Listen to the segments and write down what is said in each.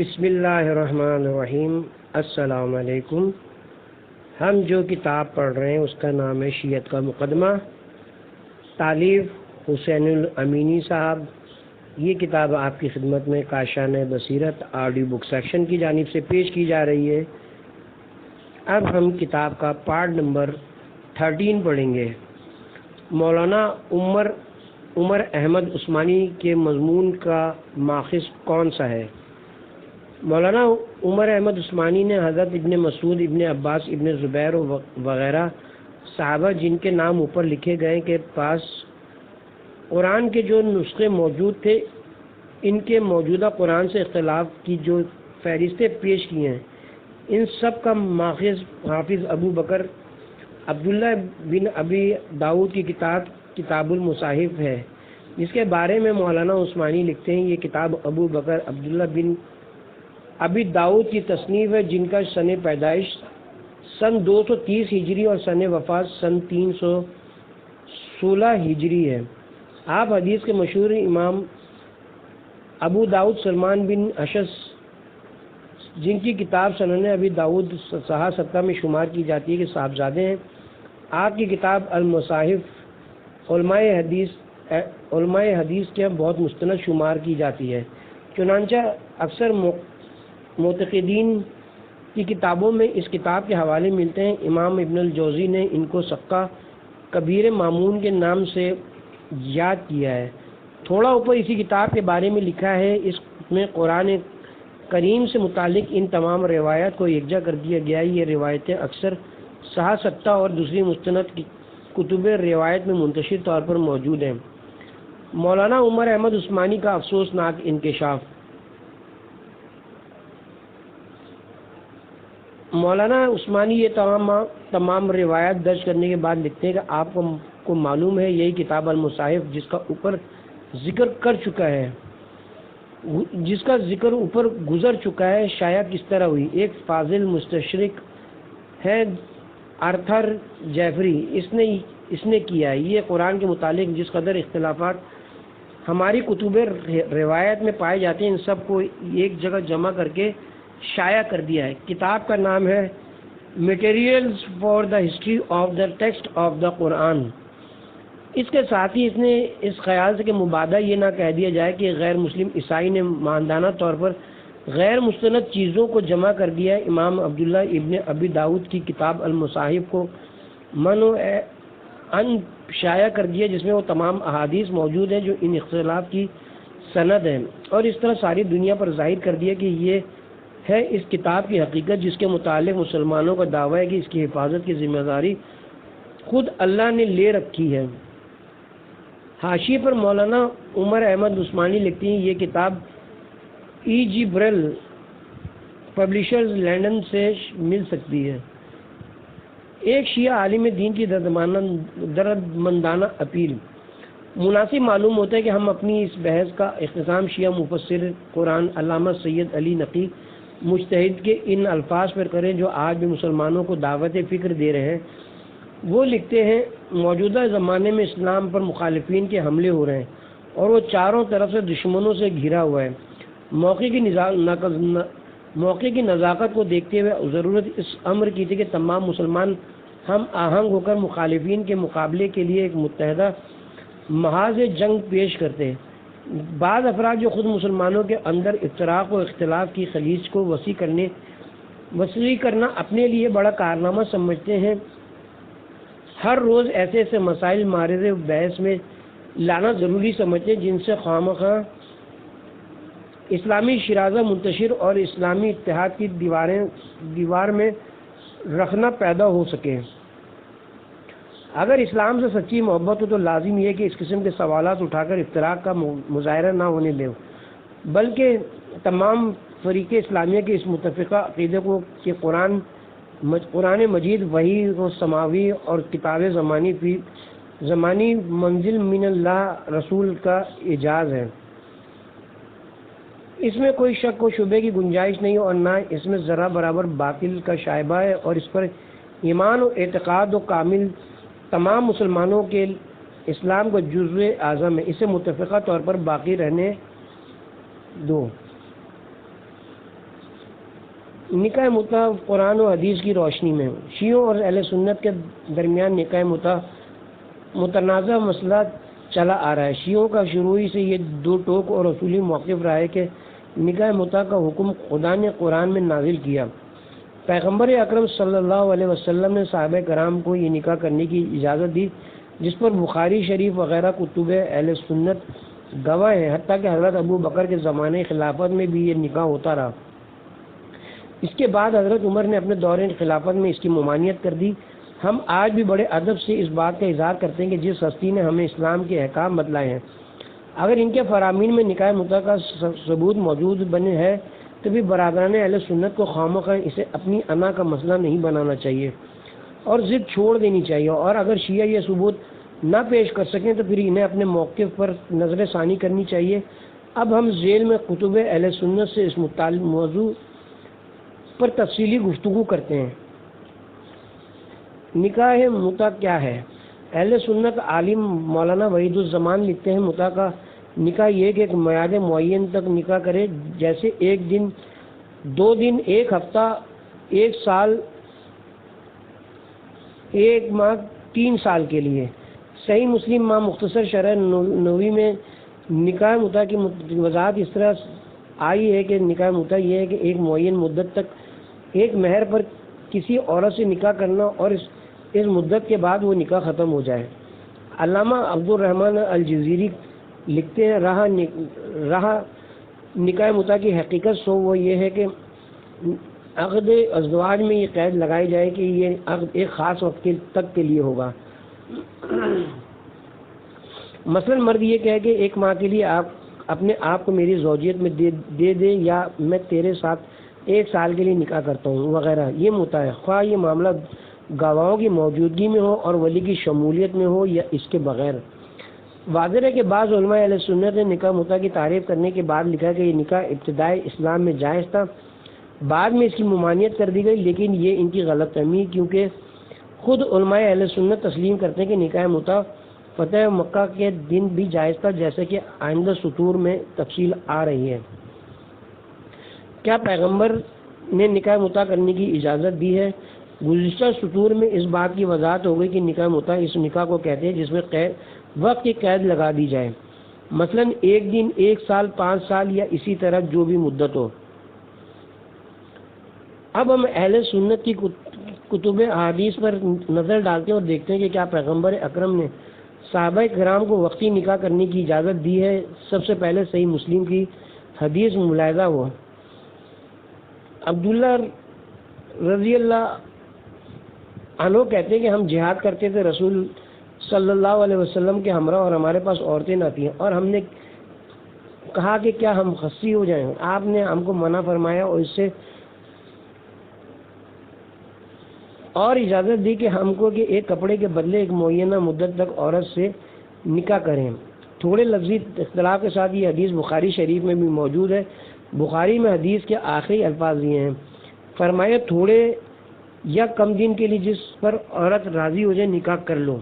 بسم اللہ الرحمن الرحیم۔ السلام علیکم۔ ہم جو کتاب پڑھ رہے ہیں اس کا نام ہے شیعت کا مقدمہ، تالیف حسین الامینی صاحب۔ یہ کتاب آپ کی خدمت میں کاشان بصیرت آڈیو بک سیکشن کی جانب سے پیش کی جا رہی ہے۔ اب ہم کتاب کا پارٹ نمبر 13 پڑھیں گے۔ مولانا عمر احمد عثمانی کے مضمون کا ماخذ کون سا ہے؟ مولانا عمر احمد عثمانی نے حضرت ابن مسعود، ابن عباس، ابن زبیر وغیرہ صحابہ جن کے نام اوپر لکھے گئے کے پاس قرآن کے جو نسخے موجود تھے، ان کے موجودہ قرآن سے اختلاف کی جو فہرستیں پیش کی ہیں، ان سب کا ماخذ حافظ ابو بکر عبداللہ بن ابی داؤد کی کتاب المصاحف ہے، جس کے بارے میں مولانا عثمانی لکھتے ہیں، یہ کتاب ابو بکر عبداللہ بن ابی داؤد کی تصنیف ہے، جن کا سن پیدائش سن 230 ہجری اور سن وفات سن 316 ہجری ہے۔ آپ حدیث کے مشہور امام ابو داؤد سلمان بن اشعث، جن کی کتاب سنن ابی داؤد صحاح 7 میں شمار کی جاتی ہے، کہ صاحبزادے ہیں۔ آپ کی کتاب المصاحف علماء حدیث کے بہت مستند شمار کی جاتی ہے، چنانچہ اکثر معتقدین کی کتابوں میں اس کتاب کے حوالے ملتے ہیں۔ امام ابن الجوزی نے ان کو سقہ کبیر مامون کے نام سے یاد کیا ہے۔ تھوڑا اوپر اسی کتاب کے بارے میں لکھا ہے، اس میں قرآن کریم سے متعلق ان تمام روایات کو یکجا کر دیا گیا ہے۔ یہ روایتیں اکثر صحاح 7 اور دوسری مستند کتب روایت میں منتشر طور پر موجود ہیں۔ مولانا عمر احمد عثمانی کا افسوسناک انکشاف۔ مولانا عثمانی یہ تمام روایات درج کرنے کے بعد لکھتے ہیں کہ آپ کو معلوم ہے، یہی کتاب المصاحف جس کا ذکر اوپر گزر چکا ہے، شائع کس طرح ہوئی۔ ایک فاضل مستشرق ہے آرتھر جیفری، اس نے کیا ہے۔ یہ قرآن کے متعلق جس قدر اختلافات ہماری کتب روایت میں پائے جاتے ہیں، ان سب کو ایک جگہ جمع کر کے شائع کر دیا ہے۔ کتاب کا نام ہے materials for the history of the text of the Quran. اس کے ساتھ ہی اس نے اس خیال سے کہ مبادہ یہ نہ کہہ دیا جائے کہ غیر مسلم عیسائی نے ماندانہ طور پر غیر مستند چیزوں کو جمع کر دیا ہے، امام عبداللہ ابن ابی داؤد کی کتاب المصاحف کو منع ان شائع کر دیا، جس میں وہ تمام احادیث موجود ہیں جو ان اختلاف کی سند ہیں، اور اس طرح ساری دنیا پر ظاہر کر دیا کہ یہ ہے اس کتاب کی حقیقت، جس کے متعلق مسلمانوں کا دعویٰ ہے کہ اس کی حفاظت کی ذمہ داری خود اللہ نے لے رکھی ہے۔ حاشیے پر مولانا عمر احمد عثمانی لکھتے ہیں، یہ کتاب ای جی بریل پبلیشرز لندن سے مل سکتی ہے۔ ایک شیعہ عالم دین کی دردمندانہ اپیل۔ مناسب معلوم ہوتا ہے کہ ہم اپنی اس بحث کا اختتام شیعہ مفسر قرآن علامہ سید علی نقی مجتہد کے ان الفاظ پر کریں، جو آج بھی مسلمانوں کو دعوت فکر دے رہے ہیں۔ وہ لکھتے ہیں، موجودہ زمانے میں اسلام پر مخالفین کے حملے ہو رہے ہیں اور وہ چاروں طرف سے دشمنوں سے گھرا ہوا ہے۔ موقع کی نزاکت کو دیکھتے ہوئے ضرورت اس امر کی تھی کہ تمام مسلمان ہم آہنگ ہو کر مخالفین کے مقابلے کے لیے ایک متحدہ محاذ جنگ پیش کرتے ہیں۔ بعض افراد جو خود مسلمانوں کے اندر افتراق و اختلاف کی خلیج کو وسیع کرنا اپنے لیے بڑا کارنامہ سمجھتے ہیں، ہر روز ایسے مسائل معرض بحث میں لانا ضروری سمجھتے ہیں جن سے خواہ اسلامی شیرازہ منتشر اور اسلامی اتحاد کی دیوار میں رکھنا پیدا ہو سکے۔ اگر اسلام سے سچی محبت ہو تو لازم یہ ہے کہ اس قسم کے سوالات اٹھا کر افتراق کا مظاہرہ نہ ہونے دیں، بلکہ تمام فریق اسلامیہ کے اس متفقہ عقیدے کو کہ قرآن مجید وحی و سماوی اور کتاب زمانی منزل من اللہ رسول کا اعجاز ہے، اس میں کوئی شک و شبے کی گنجائش نہیں، اور نہ اس میں ذرہ برابر باطل کا شائبہ ہے، اور اس پر ایمان و اعتقاد و کامل تمام مسلمانوں کے اسلام کا جزو اعظم ہے، اسے متفقہ طور پر باقی رہنے دو۔ نکاح متع قرآن و حدیث کی روشنی میں شیعوں اور اہل سنت کے درمیان نکاح متع متنازع مسئلہ چلا آ رہا ہے۔ شیعوں کا شروعی سے یہ دو ٹوک اور اصولی موقف رہا ہے کہ نکاح متع کا حکم خدا نے قرآن میں نازل کیا۔ پیغمبر اکرم صلی اللہ علیہ وسلم نے صحابہ کرام کو یہ نکاح کرنے کی اجازت دی، جس پر بخاری شریف وغیرہ کتب اہل سنت گواہ ہیں، حتیٰ کہ حضرت ابو بکر کے زمانے خلافت میں بھی یہ نکاح ہوتا رہا۔ اس کے بعد حضرت عمر نے اپنے دور خلافت میں اس کی ممانعت کر دی۔ ہم آج بھی بڑے ادب سے اس بات کا اظہار کرتے ہیں کہ جس ہستی نے ہمیں اسلام کے احکام بتلائے ہیں، اگر ان کے فرامین میں نکاح متع کا ثبوت موجود بنے ہے تو بھی برادران اہل سنت کو خوامخواہ اسے اپنی انا کا مسئلہ نہیں بنانا چاہیے اور ضد چھوڑ دینی چاہیے، اور اگر شیعہ یہ ثبوت نہ پیش کر سکیں تو پھر انہیں اپنے موقف پر نظر ثانی کرنی چاہیے۔ اب ہم ذیل میں کتب اہل سنت سے اس موضوع پر تفصیلی گفتگو کرتے ہیں۔ نکاح متع کیا ہے؟ اہل سنت عالم مولانا وحید الزمان لکھتے ہیں، متع کا نکاح یہ کہ ایک میعاد معین تک نکاح کرے، جیسے ایک دن، 2 دن، 1 ہفتہ، 1 سال، 1 ماہ، 3 سال کے لیے۔ صحیح مسلم مع مختصر شرح نووی میں نکاح متع کی وضاحت اس طرح آئی ہے کہ نکاح متع یہ ہے کہ ایک معین مدت تک ایک مہر پر کسی عورت سے نکاح کرنا اور اس مدت کے بعد وہ نکاح ختم ہو جائے۔ علامہ عبد الرحمن الجزیری لکھتے ہیں، رہا نکاح متع کی حقیقت سو وہ یہ ہے کہ عقد ازدواج میں یہ قید لگائی جائے کہ یہ عقد ایک خاص وقت تک کے لیے ہوگا۔ مثلا مرد یہ کہے کہ 1 ماہ کے لیے آپ اپنے آپ کو میری زوجیت میں دے دے، یا میں تیرے ساتھ 1 سال کے لیے نکاح کرتا ہوں وغیرہ، یہ متع ہے، خواہ یہ معاملہ گواہوں کی موجودگی میں ہو اور ولی کی شمولیت میں ہو یا اس کے بغیر۔ واضح ہے کہ بعض علماء اہل سنت نے نکاح متع کی تعریف کرنے کے بعد لکھا کہ یہ نکاح ابتدائی اسلام میں جائز تھا، بعد میں اس کی ممانعت کر دی گئی، لیکن یہ ان کی غلط فہمی، کیونکہ خود علماء اہل سنت تسلیم کرتے ہیں کہ نکاح متع فتح مکہ کے دن بھی جائز تھا، جیسے کہ آئندہ سطور میں تفصیل آ رہی ہے۔ کیا پیغمبر نے نکاح متع کرنے کی اجازت دی ہے؟ گزشتہ سطور میں اس بات کی وضاحت ہو گئی کہ نکاح متع اس نکاح کو کہتے ہیں جس میں وقت کی قید لگا دی جائے، مثلا 1 دن، 1 سال، 5 سال یا اسی طرح جو بھی مدت ہو۔ اب ہم اہل سنت کی کتب احادیث پر نظر ڈالتے ہیں اور دیکھتے ہیں کہ کیا پیغمبر اکرم نے صحابہ کرام کو وقتی نکاح کرنے کی اجازت دی ہے۔ سب سے پہلے صحیح مسلم کی حدیث ملاحظہ ہوا، عبداللہ رضی اللہ عنہ کہتے ہیں کہ ہم جہاد کرتے تھے، رسول صلی اللہ علیہ وسلم کے ہمراہ، اور ہمارے پاس عورتیں نہ تھیں، اور ہم نے کہا کہ کیا ہم خصی ہو جائیں؟ آپ نے ہم کو منع فرمایا اور اس سے اور اجازت دی کہ ہم کو کہ ایک کپڑے کے بدلے ایک معینہ مدت تک عورت سے نکاح کریں۔ تھوڑے لفظی اختلاف کے ساتھ یہ حدیث بخاری شریف میں بھی موجود ہے۔ بخاری میں حدیث کے آخری الفاظ یہ ہیں، فرمایا تھوڑے یا کم دن کے لیے جس پر عورت راضی ہو جائے نکاح کر لو۔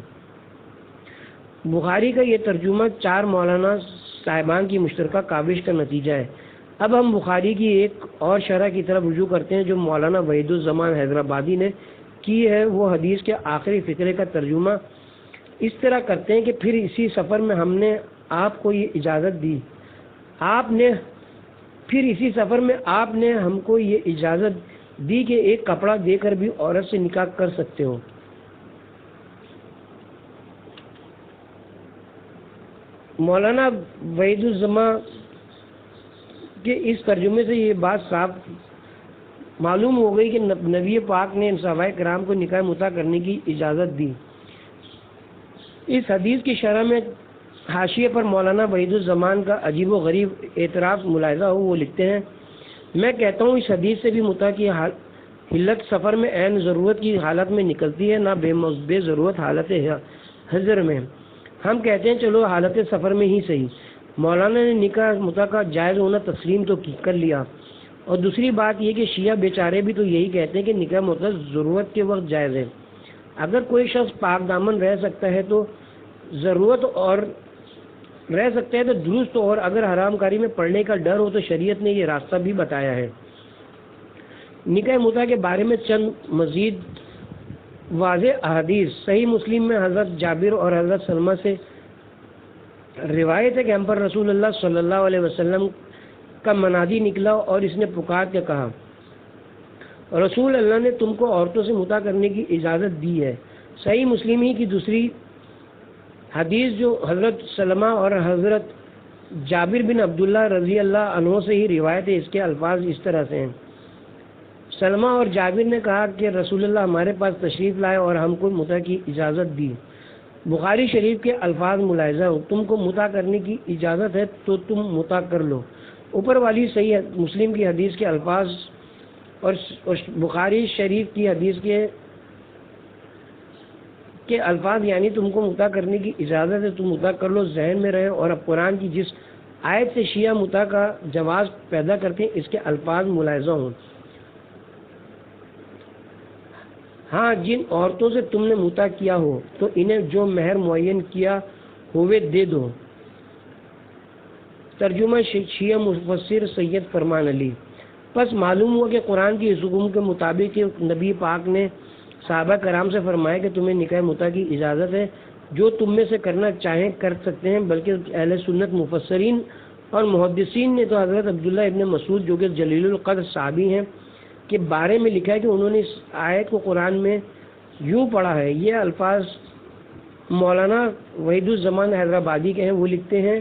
بخاری کا یہ ترجمہ 4 مولانا صاحبان کی مشترکہ کاوش کا نتیجہ ہے۔ اب ہم بخاری کی ایک اور شرح کی طرف رجوع کرتے ہیں جو مولانا وحید الزمان حیدرآبادی نے کی ہے۔ وہ حدیث کے آخری فقرے کا ترجمہ اس طرح کرتے ہیں کہ پھر اسی سفر میں ہم نے آپ کو یہ اجازت دی، آپ نے ہم کو یہ اجازت دی کہ ایک کپڑا دے کر بھی عورت سے نکاح کر سکتے ہو۔ مولانا وحید الزمان کے اس ترجمے سے یہ بات صاف معلوم ہو گئی کہ نبی پاک نے صحابہ کرام کو نکاح متع کرنے کی اجازت دی۔ اس حدیث کی شرح میں حاشیے پر مولانا وحید الزمان کا عجیب و غریب اعتراف ملاحظہ ہو۔ وہ لکھتے ہیں، میں کہتا ہوں اس حدیث سے بھی متع کی حلت سفر میں عین ضرورت کی حالت میں نکلتی ہے، نہ بے ضرورت حالت حضر میں۔ ہم کہتے ہیں چلو حالت سفر میں ہی صحیح۔ مولانا نے نکاح متع کا جائز ہونا تسلیم تو کر لیا، اور دوسری بات یہ کہ شیعہ بیچارے بھی تو یہی کہتے ہیں کہ نکاح متع ضرورت کے وقت جائز ہے۔ اگر کوئی شخص پاک دامن رہ سکتا ہے تو ضرورت اور رہ سکتا ہے تو درست، اور اگر حرام کاری میں پڑنے کا ڈر ہو تو شریعت نے یہ راستہ بھی بتایا ہے۔ نکاح متع کے بارے میں چند مزید واضح احادیث۔ صحیح مسلم میں حضرت جابر اور حضرت سلمہ سے روایت ہے کہ ہم پر رسول اللہ صلی اللہ علیہ وسلم کا منادی نکلا اور اس نے پکار کے کہا، رسول اللہ نے تم کو عورتوں سے متع کرنے کی اجازت دی ہے۔ صحیح مسلم ہی کی دوسری حدیث جو حضرت سلمہ اور حضرت جابر بن عبداللہ رضی اللہ عنہ سے ہی روایت ہے، اس کے الفاظ اس طرح سے ہیں۔ سلمہ اور جابر نے کہا کہ رسول اللہ ہمارے پاس تشریف لائے اور ہم کو متع کی اجازت دی۔ بخاری شریف کے الفاظ ملاحظہ ہو، تم کو متع کرنے کی اجازت ہے تو تم متع کر لو۔ اوپر والی صحیح مسلم کی حدیث کے الفاظ اور بخاری شریف کی حدیث کے الفاظ یعنی تم کو متع کرنے کی اجازت ہے تم متع کر لو ذہن میں رہے، اور اب قرآن کی جس آیت سے شیعہ متع کا جواز پیدا کرتے ہیں اس کے الفاظ ملاحظہ ہوں۔ ہاں، جن عورتوں سے تم نے متع کیا ہو تو انہیں جو مہر معین کیا ہوئے دے دو۔ ترجمہ شیعہ مفسر سید فرمان علی۔ پس معلوم ہوا کہ قرآن کی اس حکم کے مطابق نبی پاک نے صحابہ کرام سے فرمایا کہ تمہیں نکاح متع کی اجازت ہے، جو تم میں سے کرنا چاہیں کر سکتے ہیں، بلکہ اہل سنت مفسرین اور محدثین نے تو حضرت عبداللہ ابن مسعود جو کہ جلیل القدر صحابی ہیں کے بارے میں لکھا ہے کہ انہوں نے اس آیت کو قرآن میں یوں پڑھا ہے۔ یہ الفاظ مولانا وحید الزمان حیدرآبادی کے ہیں، وہ لکھتے ہیں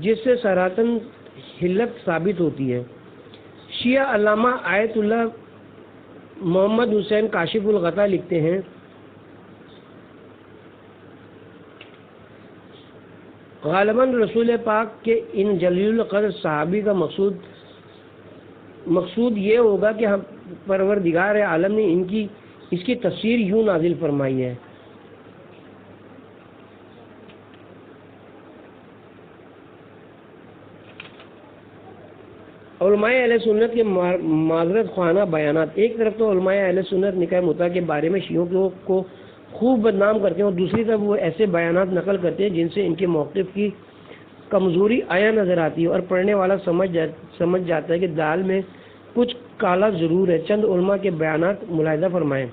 جس سے سراتن حلت ثابت ہوتی ہے۔ شیعہ علامہ آیت اللہ محمد حسین کاشف الغطا لکھتے ہیں، غالباً رسول پاک کے ان جلیل القدر صحابی کا مقصود یہ ہوگا کہ ہم پروردگار عالم نے اس کی تفسیر یوں نازل فرمائی ہے۔ علماء اہل سنت کے معذرت خواہانہ بیانات۔ ایک طرف تو علماء اہل سنت نکاح متع کے بارے میں شیعوں کو خوب بدنام کرتے ہیں، اور دوسری طرف وہ ایسے بیانات نقل کرتے ہیں جن سے ان کے موقف کی کمزوری عیاں نظر آتی ہے اور پڑھنے والا سمجھ جاتا ہے کہ دال میں کچھ کالا ضرور ہے۔ چند علماء کے بیانات ملاحظہ فرمائیں۔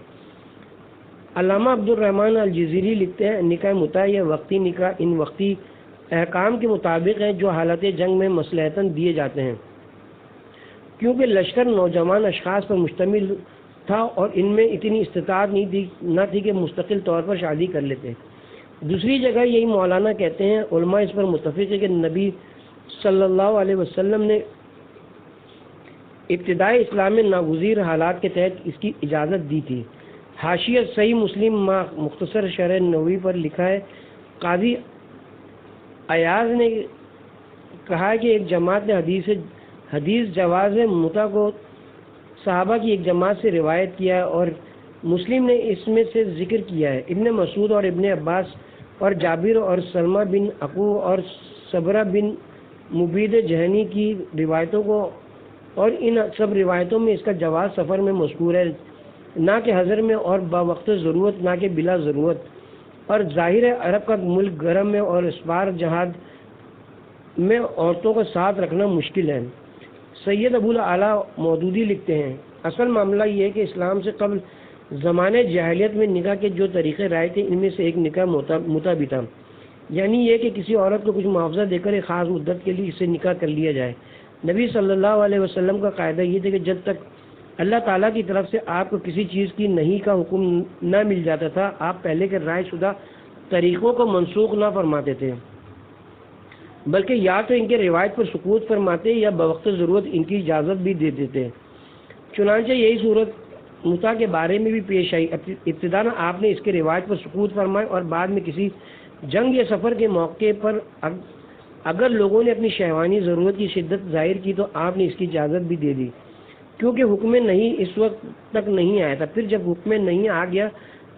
علامہ عبد الرحمن الجزیری لکھتے ہیں، نکاح متع یا وقتی نکاح ان وقتی احکام کے مطابق ہے جو حالت جنگ میں مصلحتاً دیے جاتے ہیں، کیونکہ لشکر نوجوان اشخاص پر مشتمل تھا اور ان میں اتنی استطاعت نہ تھی کہ مستقل طور پر شادی کر لیتے۔ دوسری جگہ یہی مولانا کہتے ہیں، علماء اس پر متفق ہے کہ نبی صلی اللہ علیہ وسلم نے ابتدائی اسلام میں ناگزیر حالات کے تحت اس کی اجازت دی تھی۔ حاشیہ صحیح مسلم مختصر شرح نووی پر لکھا ہے، قاضی ایاز نے کہا کہ ایک جماعت نے حدیث جواز متع کو صحابہ کی ایک جماعت سے روایت کیا ہے اور مسلم نے اس میں سے ذکر کیا ہے۔ ابن مسعود اور ابن عباس اور جابر اور سلمہ بن عقو اور صبرہ بن مبید جہنی کی روایتوں کو، اور ان سب روایتوں میں اس کا جواز سفر میں مذکور ہے، نہ کہ حضر میں اور باوقت ضرورت، نہ کہ بلا ضرورت، اور ظاہر ہے عرب کا ملک گرم میں اور اسپار جہاد میں عورتوں کو ساتھ رکھنا مشکل ہے۔ سید ابو الاعلیٰ مودودی لکھتے ہیں، اصل معاملہ یہ ہے کہ اسلام سے قبل زمانے جاہلیت میں نکاح کے جو طریقے رائے تھے ان میں سے ایک نکاح متع بھی تھا، یعنی یہ کہ کسی عورت کو کچھ معاوضہ دے کر ایک خاص مدت کے لیے اس سے نکاح کر لیا جائے۔ نبی صلی اللہ علیہ وسلم کا قاعدہ یہ تھا کہ جب تک اللہ تعالیٰ کی طرف سے آپ کو کسی چیز کی نہیں کا حکم نہ مل جاتا تھا، آپ پہلے کے رائے شدہ طریقوں کو منسوخ نہ فرماتے تھے، بلکہ یا تو ان کے روایت پر سکوت فرماتے یا بوقت ضرورت ان کی اجازت بھی دے دیتے۔ چنانچہ یہی صورت متع کے بارے میں بھی پیش آئی۔ ابتداً آپ نے اس کے روایت پر سکوت فرمائے اور بعد میں کسی جنگ یا سفر کے موقع پر اگر لوگوں نے اپنی شہوانی ضرورت کی شدت ظاہر کی تو آپ نے اس کی اجازت بھی دے دی، کیونکہ حکم نہیں اس وقت تک نہیں آیا تھا۔ پھر جب حکم نہیں آ گیا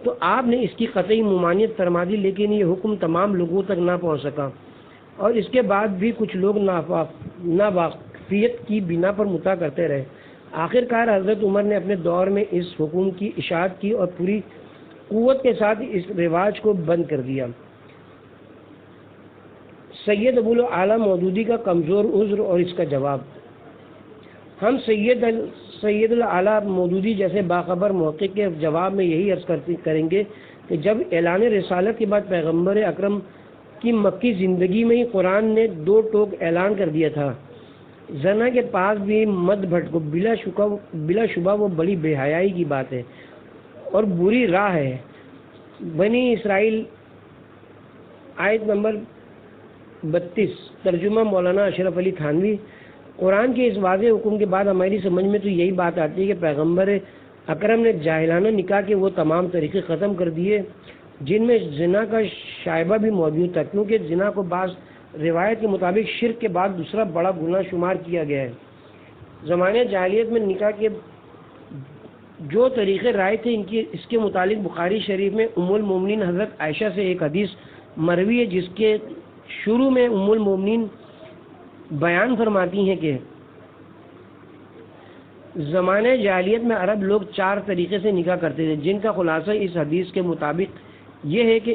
تو آپ نے اس کی قطعی ممانعت فرما دی، لیکن یہ حکم تمام لوگوں تک نہ پہنچ سکا، اور اس کے بعد بھی کچھ لوگ ناواقفیت کی بنا پر متع کرتے رہے۔ آخر کار حضرت عمر نے اپنے دور میں اس حکم کی اشاعت کی اور پوری قوت کے ساتھ اس رواج کو بند کر دیا۔ سید ابو الاعلیٰ مودودی کا کمزور عذر اور اس کا جواب۔ ہم سید العالیٰ مودودی جیسے باخبر محقق کے جواب میں یہی عرض کریں گے کہ جب اعلان رسالت کے بعد پیغمبر اکرم کی مکی زندگی میں ہی قرآن نے 2 ٹوک اعلان کر دیا تھا، زنا کے پاس بھی مت بھٹکو، بلا شبہ وہ بڑی بے حیائی کی بات ہے اور بری راہ ہے۔ بنی اسرائیل آیت نمبر 32، ترجمہ مولانا اشرف علی تھانوی۔ قرآن کے اس واضح حکم کے بعد ہماری سمجھ میں تو یہی بات آتی ہے کہ پیغمبر اکرم نے جاہلانہ نکاح کے وہ تمام طریقے ختم کر دیے جن میں زنا کا شائبہ بھی موجود تھا، کیونکہ زنا کو بعض روایت کے مطابق شرک کے بعد دوسرا بڑا گناہ شمار کیا گیا ہے۔ زمانے جاہلیت میں نکاح کے جو طریقے رائج تھے اس کے متعلق بخاری شریف میں ام المومنین حضرت عائشہ سے ایک حدیث مروی ہے، جس کے شروع میں ام المومنین بیان فرماتی ہیں کہ زمانے جاہلیت میں عرب لوگ 4 طریقے سے نکاح کرتے تھے، جن کا خلاصہ اس حدیث کے مطابق یہ ہے کہ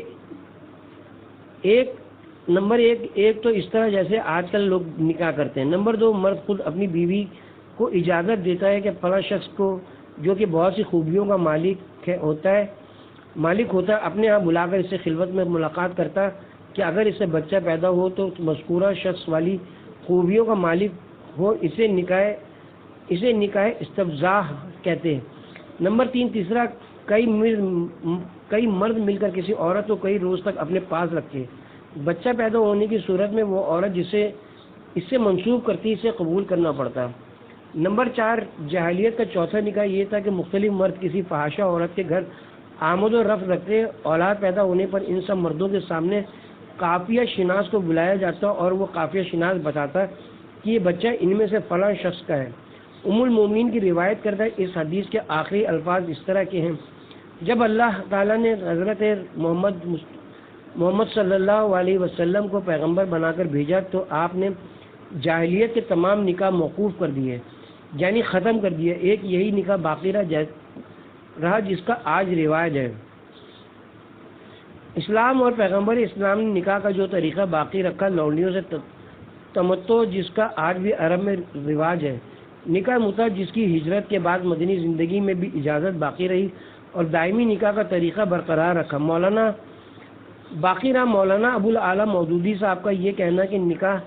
نمبر ایک تو اس طرح جیسے آج کل لوگ نکاح کرتے ہیں۔ نمبر 2، مرد خود اپنی بیوی کو اجازت دیتا ہے کہ فلاں شخص کو جو کہ بہت سی خوبیوں کا مالک ہوتا ہے اپنے ہاں بلا کر اس سے خلوت میں ملاقات کرتا ہے کہ اگر اس سے بچہ پیدا ہو تو مذکورہ شخص والی خوبیوں کا مالک ہو، اسے نکاح استفزاح کہتے ہیں۔ نمبر 3، کئی مرد مل کر کسی عورت کو کئی روز تک اپنے پاس رکھتے ہیں، بچہ پیدا ہونے کی صورت میں وہ عورت جسے اس سے منسوب کرتی اسے قبول کرنا پڑتا ہے۔ نمبر 4، جاہلیت کا چوتھا نکاح یہ تھا کہ مختلف مرد کسی فحاشہ عورت کے گھر آمد و رفت رکھتے، اولاد پیدا ہونے پر ان سب مردوں کے سامنے قافیہ شناس کو بلایا جاتا اور وہ قافیہ شناس بتاتا کہ یہ بچہ ان میں سے فلاں شخص کا ہے۔ ام المومنین کی روایت کردہ اس حدیث کے آخری الفاظ اس طرح کے ہیں: جب اللہ تعالیٰ نے حضرت محمد صلی اللہ علیہ وسلم کو پیغمبر بنا کر بھیجا تو آپ نے جاہلیت کے تمام نکاح موقوف کر دیے، یعنی ختم کر دیے۔ ایک یہی نکاح باقی رہا جس کا آج رواج ہے۔ اسلام اور پیغمبر اسلام نے نکاح کا جو طریقہ باقی رکھا، لونڈیوں سے تمتع، جس کا آج بھی عرب میں رواج ہے، نکاح متع جس کی ہجرت کے بعد مدنی زندگی میں بھی اجازت باقی رہی، اور دائمی نکاح کا طریقہ برقرار رکھا۔ مولانا ابو الاعلیٰ مودودی صاحب کا یہ کہنا کہ نکاح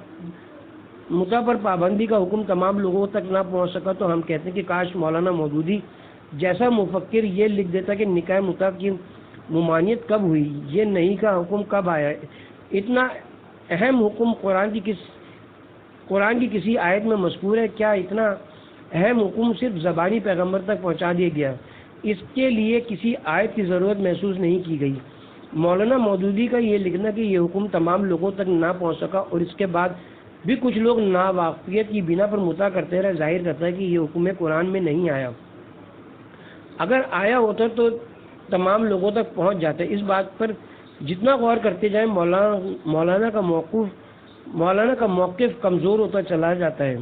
متع پر پابندی کا حکم تمام لوگوں تک نہ پہنچ سکا، تو ہم کہتے ہیں کہ کاش مولانا مودودی جیسا مفکر یہ لکھ دیتا کہ نکاح متع کی ممانعت کب ہوئی، یہ نہیں کا حکم کب آیا۔ اتنا اہم حکم قرآن کی کسی آیت میں مذکور ہے کیا؟ اتنا اہم حکم صرف زبانی پیغمبر تک پہنچا دیا گیا، اس کے لیے کسی آیت کی ضرورت محسوس نہیں کی گئی۔ مولانا مودودی کا یہ لکھنا کہ یہ حکم تمام لوگوں تک نہ پہنچ سکا اور اس کے بعد بھی کچھ لوگ ناواقفیت کی بنا پر متع کرتے رہے، ظاہر کرتا ہے کہ یہ حکم قرآن میں نہیں آیا۔ اگر آیا ہوتا تو تمام لوگوں تک پہنچ جاتا ہے۔ اس بات پر جتنا غور کرتے جائیں مولانا کا موقف کمزور ہوتا چلا جاتا ہے۔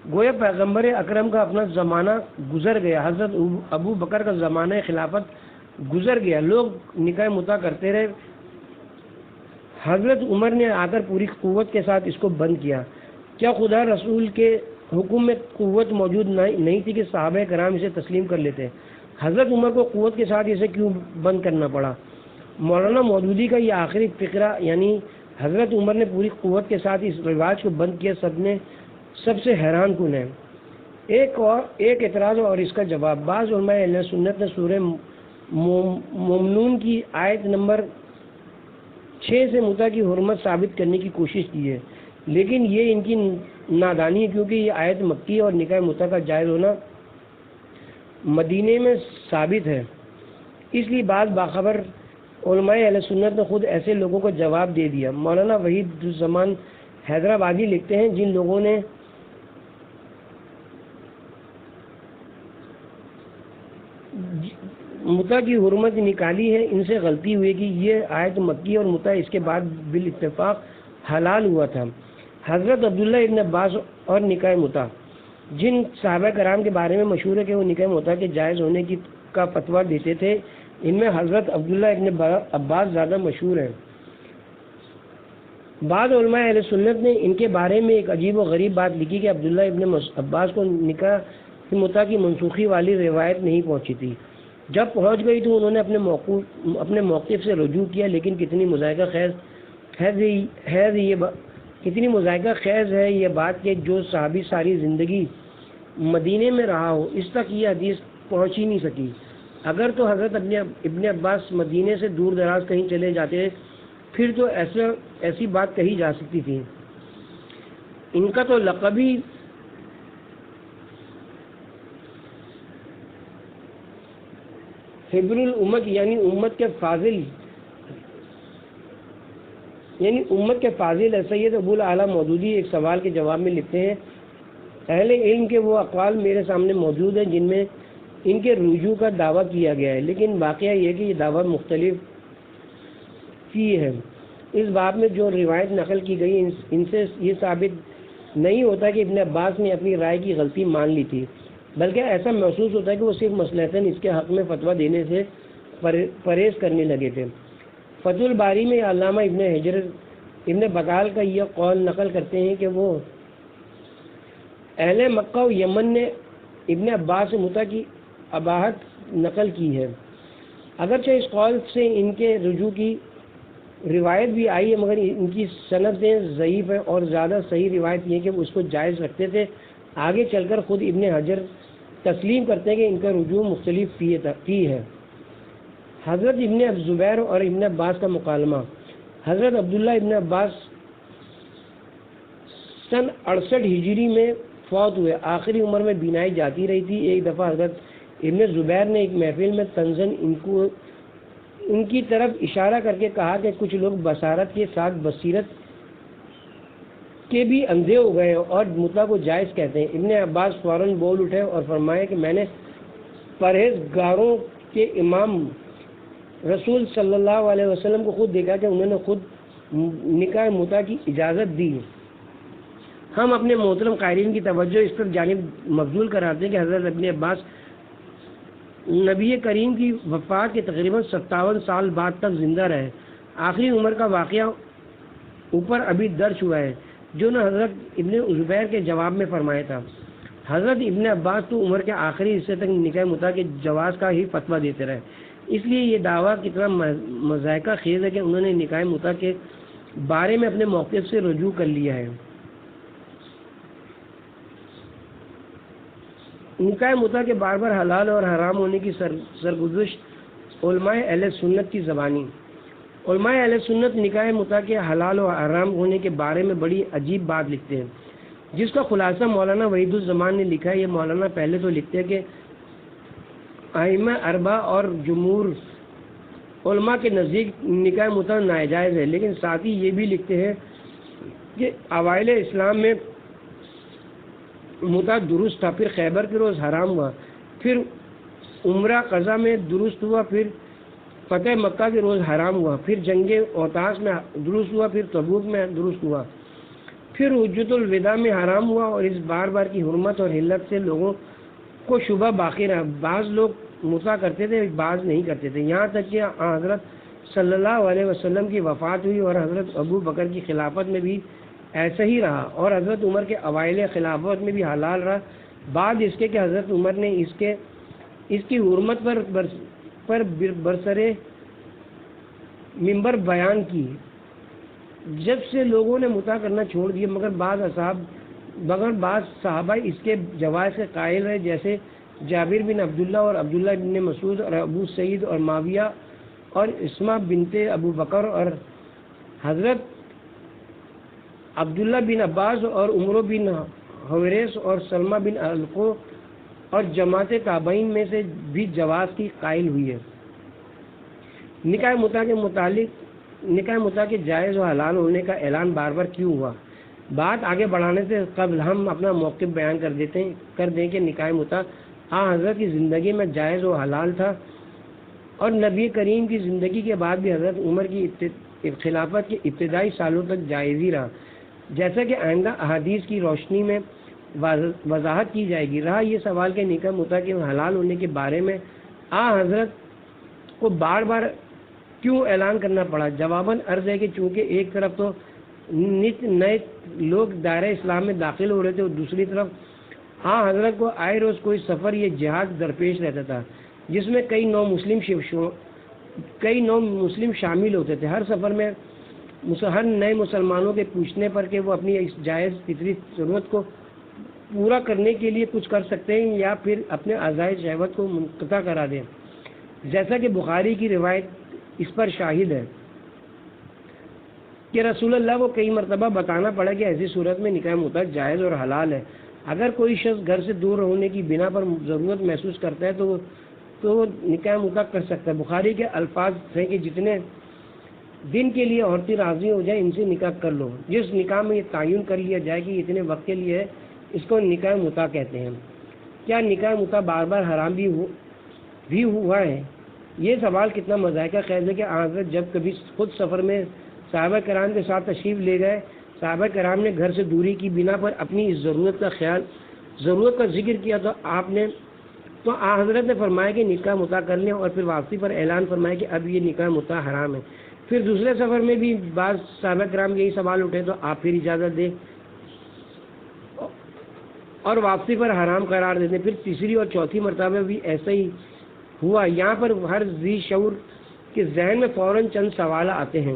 گویا پیغمبر اکرم کا اپنا زمانہ گزر گیا، حضرت ابو بکر کا زمانہ خلافت گزر گیا، لوگ نکاح متع کرتے رہے، حضرت عمر نے آ کر پوری قوت کے ساتھ اس کو بند کیا۔ کیا خدا رسول کے حکم میں قوت موجود نہیں تھی کہ صحابہ کرام اسے تسلیم کر لیتے؟ حضرت عمر کو قوت کے ساتھ اسے کیوں بند کرنا پڑا؟ مولانا مودودی کا یہ آخری فقرہ، یعنی حضرت عمر نے پوری قوت کے ساتھ اس رواج کو بند کیا، سب سے حیران کن ہے۔ ایک اعتراض اور اس کا جواب: بعض علماء اہل سنت نے سورہ مومنون کی آیت نمبر 6 سے متع کی حرمت ثابت کرنے کی کوشش کی ہے، لیکن یہ ان کی نادانی ہے، کیونکہ یہ آیت مکی اور نکاح متع کا جائز ہونا مدینے میں ثابت ہے۔ اس لیے بعض باخبر علماء اہل سنت نے خود ایسے لوگوں کو جواب دے دیا۔ مولانا وحید الزمان حیدرآبادی لکھتے ہیں: جن لوگوں نے متع کی حرمت نکالی ہے ان سے غلطی ہوئی کہ یہ آیت مکی اور متع اس کے بعد بالاتفاق حلال ہوا تھا۔ حضرت عبداللہ ابن عباس اور نکاح متع، جن صحابہ کرام کے بارے میں مشہور ہے کہ وہ نکاح متع کے جائز ہونے کا فتویٰ دیتے تھے، ان میں حضرت عبداللہ ابن عباس زیادہ مشہور ہیں۔ بعض علماء اہل سنت نے ان کے بارے میں ایک عجیب و غریب بات لکھی کہ عبداللہ ابن عباس کو نکاح کی متع کی منسوخی والی روایت نہیں پہنچی تھی. جب پہنچ گئی تو انہوں نے اپنے موقف سے رجوع کیا، لیکن کتنی مضحکہ خیز ہے یہ بات کہ جو صحابی ساری زندگی مدینے میں رہا ہو، اس تک یہ حدیث پہنچ ہی نہیں سکی. اگر تو حضرت ابن عباس مدینے سے دور دراز کہیں چلے جاتے پھر تو ایسی بات کہی جا سکتی تھی. ان کا تو لقب ہی حبر الامت یعنی امت کے فاضل ہے. سید ابو الاعلیٰ مودودی ایک سوال کے جواب میں لکھتے ہیں، اہل علم کے وہ اقوال میرے سامنے موجود ہیں جن میں ان کے رجوع کا دعویٰ کیا گیا ہے، لیکن واقعہ یہ کہ یہ دعویٰ مختلف کی ہے. اس باب میں جو روایت نقل کی گئی ان سے یہ ثابت نہیں ہوتا کہ ابن عباس نے اپنی رائے کی غلطی مان لی تھی، بلکہ ایسا محسوس ہوتا ہے کہ وہ صرف مصلحتاً اس کے حق میں فتویٰ دینے سے پرہیز کرنے لگے تھے. فتح الباری میں علامہ ابن حجر ابن بطال کا یہ قول نقل کرتے ہیں کہ وہ اہل مکہ و یمن نے ابن عباس سے متع کی اباحت نقل کی ہے. اگرچہ اس قول سے ان کے رجوع کی روایت بھی آئی ہے، مگر ان کی سندیں ضعیف ہیں، اور زیادہ صحیح روایت یہ کہ وہ اس کو جائز رکھتے تھے. آگے چل کر خود ابن حجر تسلیم کرتے ہیں کہ ان کا رجوع مختلف فی ہے. حضرت ابن زبیر اور ابن عباس کا مکالمہ. حضرت عبداللہ ابن عباس سن 68 ہجری میں فوت ہوئے. آخری عمر میں بینائی جاتی رہی تھی. ایک دفعہ حضرت ابن زبیر نے ایک محفل میں طنزاً ان کی طرف اشارہ کر کے کہا کہ کچھ لوگ بصارت کے ساتھ بصیرت کے بھی اندھے ہو گئے اور متع کو جائز کہتے ہیں. ابن عباس فوراً بول اٹھے اور فرمایا کہ میں نے پرہیزگاروں کے امام رسول صلی اللہ علیہ وسلم کو خود دیکھا کہ انہوں نے خود نکاح متع کی اجازت دی. ہم اپنے محترم قائرین کی توجہ اس پر جانب مبذول کراتے ہیں کہ حضرت ابن عباس نبی کریم کی وفات کے تقریباً 57 سال بعد تک زندہ رہے. آخری عمر کا واقعہ اوپر ابھی درج ہوا ہے جو نے حضرت ابن زبیر کے جواب میں فرمایا تھا. حضرت ابن عباس تو عمر کے آخری حصے تک نکاح متع کے جواز کا ہی فتویٰ دیتے رہے. اس لیے یہ دعویٰ کتنا مضحکہ خیز ہے کہ انہوں نے نکاح متع کے بارے میں اپنے موقف سے رجوع کر لیا ہے. نکاح متع کے بار بار حلال اور حرام ہونے کی سرگزشت علماء اہل سنت کی زبانی. علماء اہل سنت نکاح متع کے حلال اور حرام ہونے کے بارے میں بڑی عجیب بات لکھتے ہیں، جس کا خلاصہ مولانا وحید الزمان نے لکھا ہے. یہ مولانا پہلے تو لکھتے ہیں کہ ائمہ اربعہ اور جمہور علماء کے نزدیک نکاح متع ناجائز ہے، لیکن ساتھ ہی یہ بھی لکھتے ہیں کہ اوائل اسلام میں متع درست تھا، پھر خیبر کے روز حرام ہوا، پھر عمرہ قضا میں درست ہوا، پھر فتح مکہ کے روز حرام ہوا، پھر جنگ اوطاس میں درست ہوا، پھر تبوک میں درست ہوا، پھر حجۃ الوداع میں حرام ہوا، اور اس بار بار کی حرمت اور حلت سے لوگوں کو شبہ باقی رہا. بعض لوگ متع کرتے تھے، بعض نہیں کرتے تھے، یہاں تک کہ حضرت صلی اللہ علیہ وسلم کی وفات ہوئی اور حضرت ابو بکر کی خلافت میں بھی ایسا ہی رہا، اور حضرت عمر کے اوائل خلافت میں بھی حلال رہا. بعد اس کے کہ حضرت عمر نے اس کی حرمت پر برسرے منبر بیان کی. جب سے لوگوں نے متع کرنا چھوڑ دیا، مگر بعض صحابہ اس کے جواز کے قائل رہے، جیسے جابر بن عبداللہ اور عبداللہ بن مسعود اور ابو سعید اور معاویہ اور اسماء بنت ابو بکر اور حضرت عبداللہ بن عباس اور عمر بن حویرث اور سلمہ بن علقو اور جماعت تابعین میں سے بھی جواز کی قائل ہوئی ہے. نکاح متع کے جائز و حلال ہونے کا اعلان بار بار کیوں ہوا؟ بات آگے بڑھانے سے قبل ہم اپنا موقف بیان کر دیں کہ نکاح متع حضرت کی زندگی میں جائز و حلال تھا، اور نبی کریم کی زندگی کے بعد بھی حضرت عمر کی خلافت کے ابتدائی سالوں تک جائز ہی رہا، جیسا کہ آئندہ احادیث کی روشنی میں وضاحت کی جائے گی. رہا یہ سوال کہ نکاح متع کے حلال ہونے کے بارے میں حضرت کو بار بار کیوں اعلان کرنا پڑا، جواباً عرض ہے کہ چونکہ ایک طرف تو نت نئے لوگ دائرہ اسلام میں داخل ہو رہے تھے، اور دوسری طرف ہاں حضرت کو آئے روز کوئی سفر یا جہاد درپیش رہتا تھا جس میں کئی نو مسلم شامل ہوتے تھے۔ ہر سفر میں ہر نئے مسلمانوں کے پوچھنے پر کہ وہ اپنی اس جائز فطری ضرورت کو پورا کرنے کے لیے کچھ کر سکتے ہیں یا پھر اپنے عزائز شہوت کو منقطع کرا دیں، جیسا کہ بخاری کی روایت اس پر شاہد ہے کہ رسول اللہ کو کئی مرتبہ بتانا پڑا کہ ایسی صورت میں نکاح متع جائز اور حلال ہے۔ اگر کوئی شخص گھر سے دور ہونے کی بنا پر ضرورت محسوس کرتا ہے تو وہ نکاح متع کر سکتا ہے۔ بخاری کے الفاظ ہیں کہ جتنے دن کے لیے عورتیں راضی ہو جائیں ان سے نکاح کر لو۔ جس نکاح میں یہ تعین کر لیا جائے کہ اتنے وقت کے لیے ہے اس کو نکاح متع کہتے ہیں۔ کیا نکاح متع بار بار حرام بھی ہوا ہے؟ یہ سوال کتنا مضحکہ خیز ہے کہ حضرت جب کبھی خود سفر میں صحابہ کرام کے ساتھ تشریف لے گئے، صحابہ کرام نے گھر سے دوری کی بنا پر اپنی اس ضرورت کا ذکر کیا تو حضرت نے فرمایا کہ نکاح متع کر لیں، اور پھر واپسی پر اعلان فرمایا کہ اب یہ نکاح متع حرام ہے۔ پھر دوسرے سفر میں بھی بعض صحابہ کرام یہی سوال اٹھے تو آپ پھر اجازت دیں اور واپسی پر حرام قرار دیتے۔ پھر تیسری اور چوتھی مرتبہ بھی ایسا ہی ہوا۔ یہاں پر ہر ذی شعور کے ذہن میں فوراً چند سوال آتے ہیں۔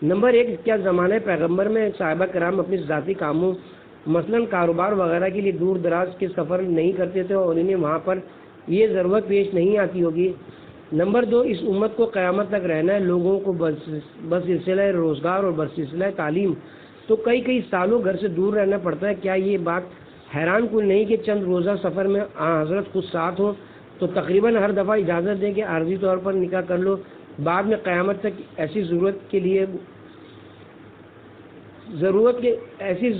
نمبر 1، کیا زمانہ پیغمبر میں صحابہ کرام اپنے ذاتی کاموں مثلاً کاروبار وغیرہ کے لیے دور دراز کے سفر نہیں کرتے تھے اور انہیں وہاں پر یہ ضرورت پیش نہیں آتی ہوگی؟ نمبر 2، اس امت کو قیامت تک رہنا ہے، لوگوں کو بسلسلہ روزگار اور بسلسلہ تعلیم تو کئی سالوں گھر سے دور رہنا پڑتا ہے۔ کیا یہ بات حیران کن نہیں کہ چند روزہ سفر میں حضرت خود ساتھ ہوں تو تقریباً ہر دفعہ اجازت دیں کہ عارضی طور پر نکاح کر لو، بعد میں قیامت تک ایسی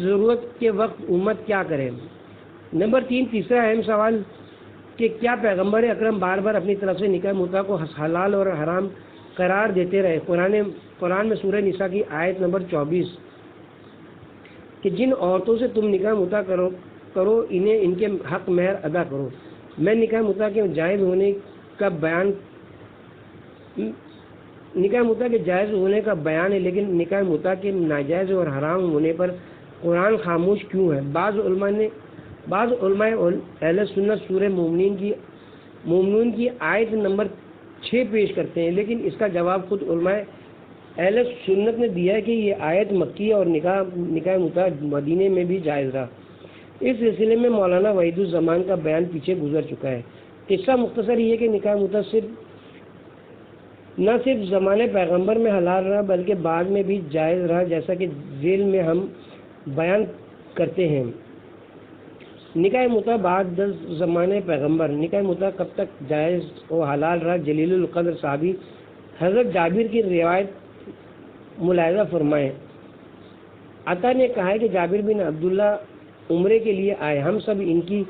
ضرورت کے وقت امت کیا کرے؟ نمبر 3، تیسرا اہم سوال کہ کیا پیغمبر اکرم بار بار اپنی طرف سے نکاح متع کو حلال اور حرام قرار دیتے رہے؟ قرآن میں سورہ نساء کی آیت نمبر 24 کہ جن عورتوں سے تم نکاح متع کرو انہیں ان کے حق مہر ادا کرو میں نکاح متع کے جائز ہونے کا بیان ہے، لیکن نکاح متع کے ناجائز اور حرام ہونے پر قرآن خاموش کیوں ہے؟ بعض علماء اہل سنت سورہ مومنون کی آیت نمبر 6 پیش کرتے ہیں، لیکن اس کا جواب خود علماء اہل سنت نے دیا ہے کہ یہ آیت مکی اور نکاح متع مدینے میں بھی جائز رہا۔ اس سلسلے میں مولانا وحید الزمان کا بیان پیچھے گزر چکا ہے۔ قصہ مختصر یہ کہ نکاح متع نہ صرف زمانے پیغمبر میں حلال رہا بلکہ بعد میں بھی جائز رہا، جیسا کہ ذیل میں ہم بیان کرتے ہیں۔ نکاح متع بعد زمانے پیغمبر، نکاح متع کب تک جائز و حلال رہا؟ جلیل القدر صحابی حضرت جابر کی روایت ملاحظہ فرمائیں۔ عطا نے کہا ہے کہ جابر بن عبداللہ عمرے کے لیے آئے، ہم سب ان کی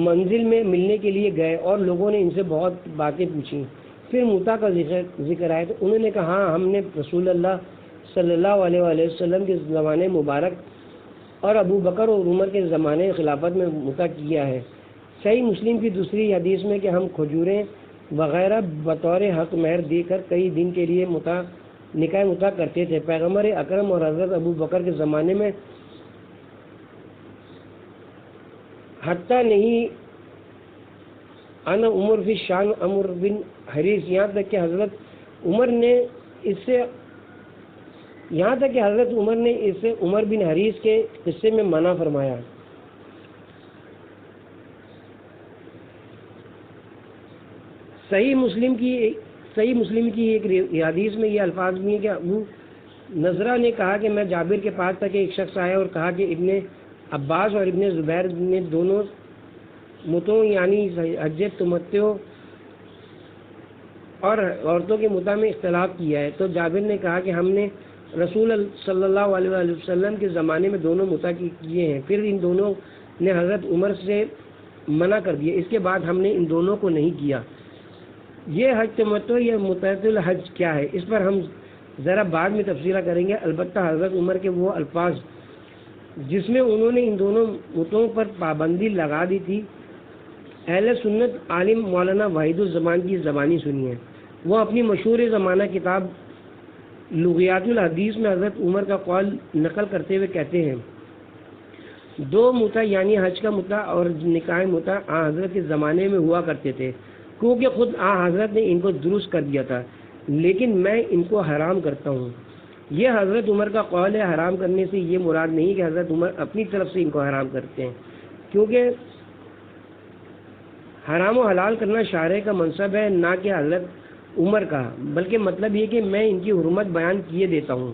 منزل میں ملنے کے لیے گئے اور لوگوں نے ان سے بہت باتیں پوچھیں۔ پھر متع کا ذکر آیا تو انہوں نے کہا ہاں ہم نے رسول اللہ صلی اللہ علیہ وسلم کے زمانے مبارک اور ابو بکر اور عمر کے زمانے خلافت میں متع کیا ہے۔ صحیح مسلم کی دوسری حدیث میں کہ ہم کھجوریں وغیرہ بطور حق مہر دے کر کئی دن کے لیے نکاح متع کرتے تھے۔ پیغمبر اکرم اور حضرت ابو بکر کے زمانے میں حتیٰ نہیں انا عمر فی شان عمر بن حریث، یہاں تک کہ حضرت عمر نے اس سے عمر بن حریث کے قصے میں منع فرمایا۔ صحیح مسلم کی ایک حدیث میں یہ الفاظ بھی ہیں کہ ابو نضرہ نے کہا کہ میں جابر کے پاس تک ایک شخص آیا اور کہا کہ ابن عباس اور ابن زبیر نے دونوں متوں یعنی حج تمتع اور عورتوں کے متع میں اختلاف کیا ہے، تو جابر نے کہا کہ ہم نے رسول صلی اللہ علیہ وسلم کے زمانے میں دونوں متع کیے ہیں، پھر ان دونوں نے حضرت عمر سے منع کر دیا، اس کے بعد ہم نے ان دونوں کو نہیں کیا۔ یہ حج تمتع یا متعۃ الحج کیا ہے، اس پر ہم ذرا بعد میں تفصیل کریں گے۔ البتہ حضرت عمر کے وہ الفاظ جس میں انہوں نے ان دونوں متوں پر پابندی لگا دی تھی، اہل سنت عالم مولانا وحید الزمان کی زبانی سنی ہے۔ وہ اپنی مشہور زمانہ کتاب لغیات الحدیث میں حضرت عمر کا قول نقل کرتے ہوئے کہتے ہیں، دو متع یعنی حج کا متع اور نکاح متع آن حضرت کے زمانے میں ہوا کرتے تھے، کیونکہ خود آن حضرت نے ان کو درست کر دیا تھا، لیکن میں ان کو حرام کرتا ہوں۔ یہ حضرت عمر کا قول ہے۔ حرام کرنے سے یہ مراد نہیں کہ حضرت عمر اپنی طرف سے ان کو حرام کرتے ہیں، کیونکہ حرام و حلال کرنا شارع کا منصب ہے، نہ کہ حضرت عمر کا، بلکہ مطلب یہ کہ میں ان کی حرمت بیان کیے دیتا ہوں۔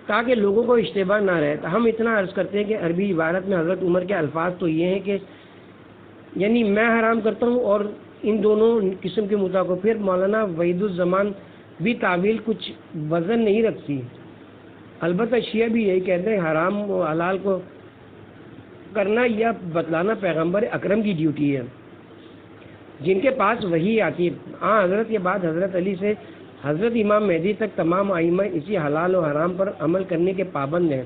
تاکہ لوگوں کو اشتباہ نہ رہے، ہم اتنا عرض کرتے ہیں کہ عربی عبارت میں حضرت عمر کے الفاظ تو یہ ہیں کہ یعنی میں حرام کرتا ہوں اور ان دونوں قسم کے متع کو۔ پھر مولانا وحید الزمان بھی تعویل کچھ وزن نہیں رکھتی، البتہ شیعہ بھی یہی کہتے ہیں حرام و حلال کو کرنا یا بتلانا پیغمبر اکرم کی ڈیوٹی ہے، جن کے پاس وحی آتی ہے۔ حضرت کے بعد حضرت علی سے حضرت امام مہدی تک تمام ائمہ اسی حلال و حرام پر عمل کرنے کے پابند ہیں۔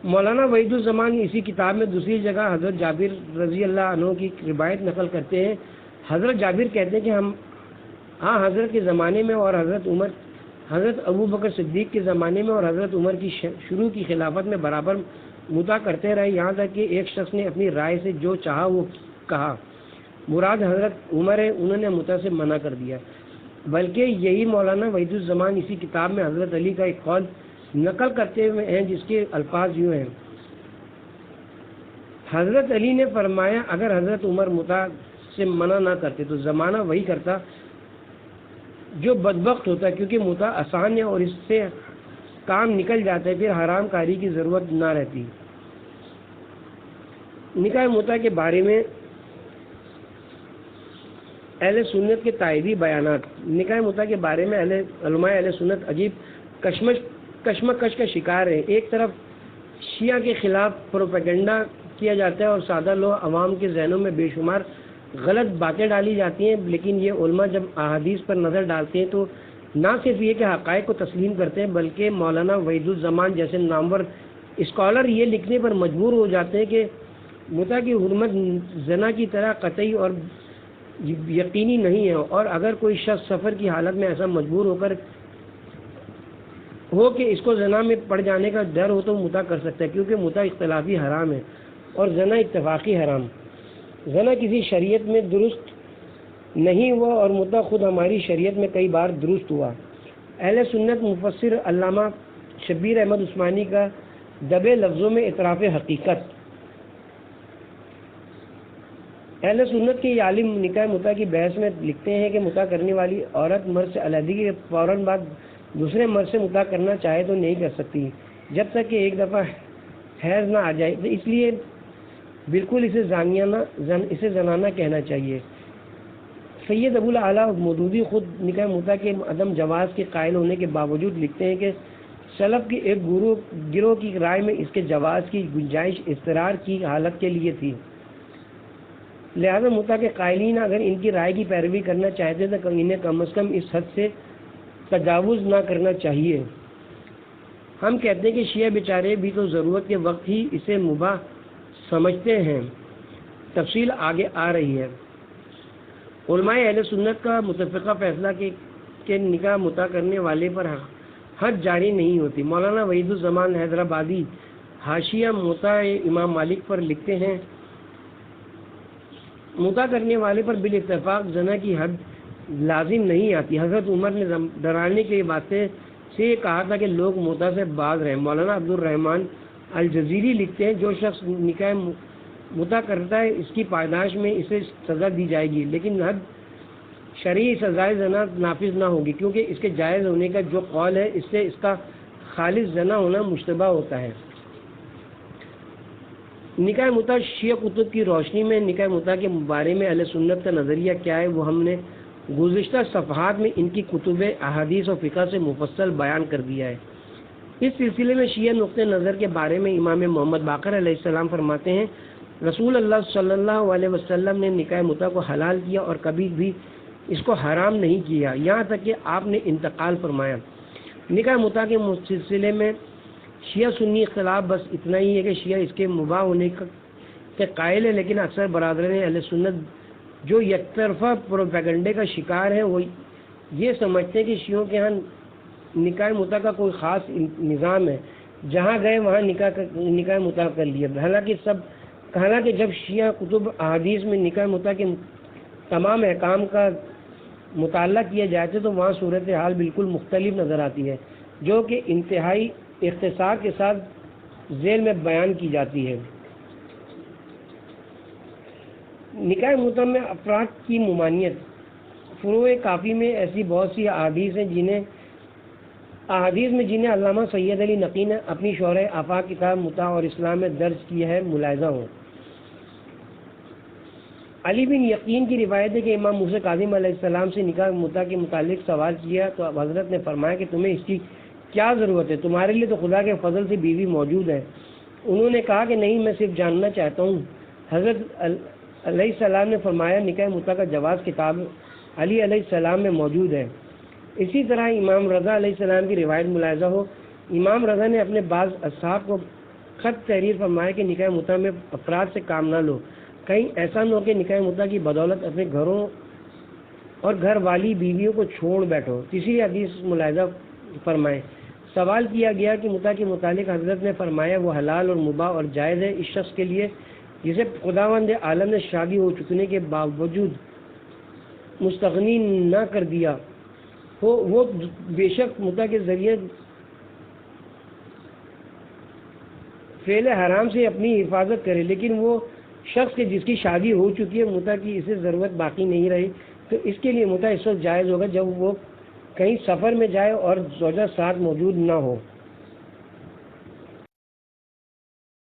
مولانا وحید الزمان اسی کتاب میں دوسری جگہ حضرت جابر رضی اللہ عنہ کی روایت نقل کرتے ہیں۔ حضرت جابر کہتے ہیں کہ ہم حضرت کے زمانے میں اور حضرت ابو بکر صدیق کے زمانے میں اور حضرت عمر کی شروع کی خلافت میں برابر متع کرتے رہے، یہاں تک کہ ایک شخص نے اپنی رائے سے جو چاہا وہ کہا، مراد حضرت عمر ہے، انہوں نے متع سے منع کر دیا۔ بلکہ یہی مولانا وحید الزمان اسی کتاب میں حضرت علی کا ایک قول نقل کرتے ہوئے ہیں، جس کے الفاظ یوں ہیں، حضرت علی نے فرمایا اگر حضرت عمر متع سے منع نہ کرتے تو زمانہ وہی کرتا جو بدبخت ہوتا، کیونکہ متع آسان ہے اور اس سے کام نکل جاتا ہے، پھر حرام کاری کی ضرورت نہ رہتی۔ نکاح متع کے بارے میں اہل سنت کے تائیدی بیانات۔ نکاح متع کے بارے میں علماء اہل سنت عجیب کشمکش کا شکار ہیں۔ ایک طرف شیعہ کے خلاف پروپیگنڈا کیا جاتا ہے اور سادہ لوگ عوام کے ذہنوں میں بے شمار غلط باتیں ڈالی جاتی ہیں، لیکن یہ علماء جب احادیث پر نظر ڈالتے ہیں تو نہ صرف یہ کہ حقائق کو تسلیم کرتے ہیں، بلکہ مولانا وحید الزمان جیسے نامور اسکالر یہ لکھنے پر مجبور ہو جاتے ہیں کہ متع کی حرمت زنا کی طرح قطعی اور یقینی نہیں ہے، اور اگر کوئی شخص سفر کی حالت میں ایسا مجبور ہو کہ اس کو زنا میں پڑ جانے کا ڈر ہو تو متع کر سکتا ہے، کیونکہ متع اختلافی حرام ہے اور زنا اتفاقی حرام۔ زنا کسی شریعت میں درست نہیں ہوا اور متع خود ہماری شریعت میں کئی بار درست ہوا۔ اہل سنت مفسر علامہ شبیر احمد عثمانی کا دبے لفظوں میں اعتراف حقیقت۔ اہل سنت کے یہ عالم نکاح متع کی بحث میں لکھتے ہیں کہ متع کرنے والی عورت مرد سے علیحدگی کے فوراً بعد دوسرے مرد سے متع کرنا چاہے تو نہیں کر سکتی جب تک کہ ایک دفعہ حیض نہ آ جائے، اس لیے بالکل اسے زنانہ کہنا چاہیے۔ سید ابو الاعلیٰ مودودی خود نکاح متع کے عدم جواز کے قائل ہونے کے باوجود لکھتے ہیں کہ سلف کے ایک گروہ کی رائے میں اس کے جواز کی گنجائش اضطرار کی حالت کے لیے تھی، لہذا متع کے قائلین اگر ان کی رائے کی پیروی کرنا چاہتے تو انہیں کم از کم اس حد سے تجاوز نہ کرنا چاہیے۔ ہم کہتے ہیں کہ شیعہ بیچارے بھی تو ضرورت کے وقت ہی اسے مباح سمجھتے ہیں، تفصیل آگے آ رہی ہے۔ علماء اہل سنت کا متفقہ فیصلہ کہ نکاح متع کرنے والے پر حد جاری نہیں ہوتی۔ مولانا وحید الزمان حیدرآبادی حاشیہ متع امام مالک پر لکھتے ہیں، متع کرنے والے پر بالاتفاق زنا کی حد لازم نہیں آتی۔ حضرت عمر نے ڈرانے کے واسطے سے یہ کہا تھا کہ لوگ متع سے باز رہیں۔ مولانا عبد الرحمن الجزیری لکھتے ہیں، جو شخص نکاح متع کرتا ہے اس کی پاداش میں اسے سزا دی جائے گی، لیکن حد شرعی سزائے زنا نافذ نہ ہوگی، کیونکہ اس کے جائز ہونے کا جو قول ہے اس سے اس کا خالص زنا ہونا مشتبہ ہوتا ہے۔ نکاح متع شیعہ کتب کی روشنی میں نکاح متع کے بارے میں اہل سنت کا نظریہ کیا ہے، وہ ہم نے گزشتہ صفحات میں ان کی کتب احادیث و فقہ سے مفصل بیان کر دیا ہے۔ اس سلسلے میں شیعہ نقطہ نظر کے بارے میں امام محمد باقر علیہ السلام فرماتے ہیں، رسول اللہ صلی اللہ علیہ وسلم نے نکاح متع کو حلال کیا اور کبھی بھی اس کو حرام نہیں کیا، یہاں تک کہ آپ نے انتقال فرمایا۔ نکاح متع کے سلسلے میں شیعہ سنی اختلاف بس اتنا ہی ہے کہ شیعہ اس کے مباح ہونے کے قائل ہے، لیکن اکثر برادران اہل سنت جو یک طرفہ پروپیگنڈے کا شکار ہیں وہ یہ سمجھتے ہیں کہ شیعوں کے ہاں نکاح مطع کا کوئی خاص نظام ہے، جہاں گئے وہاں نکاح مطع کر لیا۔ حالانکہ جب شیعہ کتب احادیث میں نکاح مطع کے تمام احکام کا مطالعہ کیا جاتا ہے تو وہاں صورتحال بالکل مختلف نظر آتی ہے، جو کہ انتہائی اختصار کے ساتھ ذیل میں بیان کی جاتی ہے۔ نکاح مطع میں افراد کی ممانعت۔ فروع کافی میں ایسی بہت سی احادیث میں جنہیں علامہ سید علی نقی نے اپنی شرح آفاق کتاب مطع اور اسلام میں درج کیا ہے ملاحظہ ہوں۔ علی بن یقین کی روایت ہے کہ امام موسیٰ کاظم علیہ السلام سے نکاح مطع کے متعلق سوال کیا تو اب حضرت نے فرمایا کہ تمہیں اس کی کیا ضرورت ہے، تمہارے لیے تو خدا کے فضل سے بیوی موجود ہے۔ انہوں نے کہا کہ نہیں، میں صرف جاننا چاہتا ہوں۔ حضرت علیہ السلام نے فرمایا نکاح مطع کا جواز کتاب علی علیہ السلام میں موجود ہے۔ اسی طرح امام رضا علیہ السلام کی روایت ملاحظہ ہو، امام رضا نے اپنے بعض اصحاب کو خط تحریر فرمایا کہ نکاح مطع میں افراد سے کام نہ لو، کہیں ایسا نہ ہو کہ نکاح مطع کی بدولت اپنے گھروں اور گھر والی بیویوں کو چھوڑ بیٹھو۔ تیسری حدیث ملاحظہ فرمائیں۔ سوال کیا گیا کہ مطع کے متعلق حضرت نے فرمایا وہ حلال اور مباح اور جائز ہے اس شخص کے لیے جسے خداوند عالم نے شادی ہو چکنے کے باوجود مستغنی نہ کر دیا ہو، وہ بے شک مطع کے ذریعے فعل حرام سے اپنی حفاظت کرے، لیکن وہ شخص کے جس کی شادی ہو چکی ہے مطع کی اسے ضرورت باقی نہیں رہی تو اس کے لیے مطع اس وقت جائز ہوگا جب وہ کہیں سفر میں جائے اور زوجہ ساتھ موجود نہ ہو۔